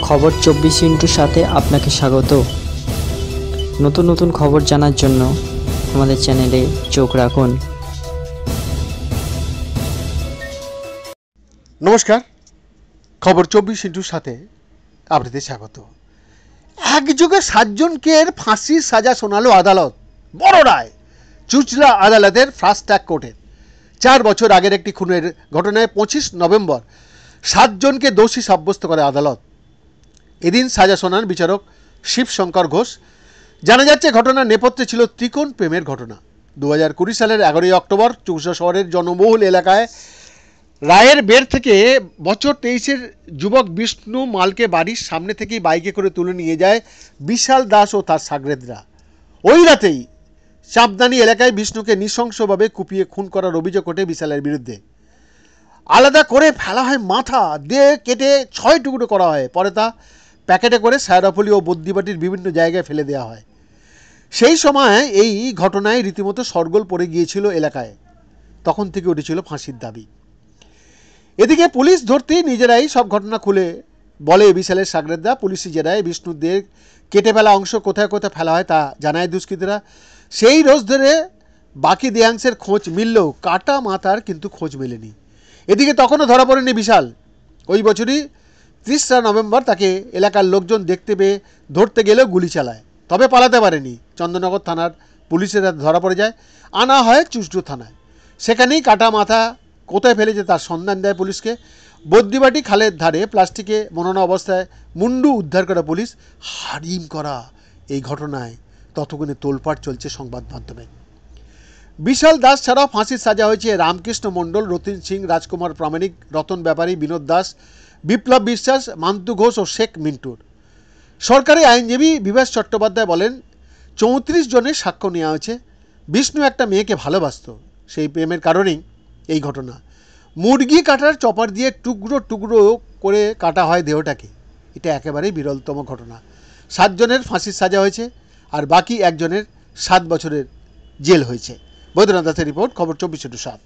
খবর 24 সাথে আপনাকে স্বাগত। নতুন নতুন খবর জানার জন্য আমাদের চ্যানেলে চোখ রাখুন। নমস্কার, খবর 24 সাথে আপনাদের স্বাগত। একযোগে 7 জনকে ফাঁসির সাজা শোনালো আদালত। বড় রায় চুঁচুড়া আদালতের ফাস্ট ট্র্যাক কোর্টের। 4 বছর আগের একটি খুনের ঘটনায় 25 নভেম্বর 7 জনকে দোষী সাব্যস্ত করে আদালত। এদিন সাজা শোনান বিচারক শিবশঙ্কর ঘোষ। জানা যাচ্ছে ঘটনার নেপথ্যে ছিল ত্রিকোণ প্রেমের ঘটনা। 2020 সালের 11 অক্টোবর চুঁচুড়া শহরের জনবহুল এলাকায় রায়ের বের থেকে বছর 23-এর যুবক বিষ্ণু মালকে বাড়ির সামনে থেকেই বাইকে করে তুলে নিয়ে যায় বিশাল দাস ও তার সাগরেদরা। ওই রাতেই চাঁপদানি এলাকায় বিষ্ণুকে নৃশংসভাবে কুপিয়ে খুন করার অভিযোগ ওঠে বিশালের বিরুদ্ধে। আলাদা করে ফেলা হয় মাথা, দিয়ে কেটে 6 টুকরো করা হয়। পরে তা প্যাকেটে করে সায়রাফুলি ও বদ্যিবাটির বিভিন্ন জায়গায় ফেলে দেওয়া হয়। সেই সময় এই ঘটনায় রীতিমতো শোরগোল পড়ে গিয়েছিল এলাকায়। তখন থেকে উঠেছিল ফাঁসির দাবি। এদিকে পুলিশ ধরতেই নিজেরাই সব ঘটনা খুলে বলে বিশালের সাগরেদরা। পুলিশি জেরায় বিষ্ণুর দেহের কেটে ফেলা অংশ কোথায় কোথায় ফেলা হয় তা জানায় দুষ্কৃতীরা। সেই রোজ ধরে বাকি দেহাংশের খোঁজ মিললেও কাটা মাথার কিন্তু খোঁজ মেলেনি। এদিকে তখনও ধরা পড়েনি বিশাল। ওই বছরই 30 নভেম্বর তাকে এলাকার লোকজন দেখতে পেয়ে ধরতে গেলেও গুলি চালায়, তবে পালাতে পারেনি। চন্দননগর থানার পুলিশেরা ধরা পড়ে যায়, আনা হয় চুঁচুড়া থানায়। সেখানেই কাটা মাথা কোথায় ফেলেছে তার সন্ধান দেয় পুলিশকে। বদ্যিবাটি খালের ধারে প্লাস্টিকে মোড়ানো অবস্থায় মুন্ডু উদ্ধার করা পুলিশ। হারিম করা এই ঘটনায় ততক্ষণে তোলপাড় চলছে সংবাদ মাধ্যমে। বিশাল দাস ছাড়াও ফাঁসির সাজা হয়েছে রামকৃষ্ণ মণ্ডল, রতিন সিং, রাজকুমার প্রামাণিক, রতন ব্যাপারী, বিনোদ দাস, বিপ্লব বিশ্বাস, মান্তু ঘোষ ও শেখ মিন্টুর। সরকারি আইনজীবী বিভাস চট্টোপাধ্যায় বলেন, 34 জনের সাক্ষ্য নেওয়া হয়েছে। বিষ্ণু একটা মেয়েকে ভালোবাসত, সেই প্রেমের কারণেই এই ঘটনা। মুরগি কাটার চপার দিয়ে টুকরো টুকরো করে কাটা হয় দেহটাকে। এটা একেবারেই বিরলতম ঘটনা। 7 জনের ফাঁসির সাজা হয়েছে, আর বাকি 1 জনের 7 বছরের জেল হয়েছে। বৈদ্যনাথ দাসের রিপোর্ট, খবর 24/7।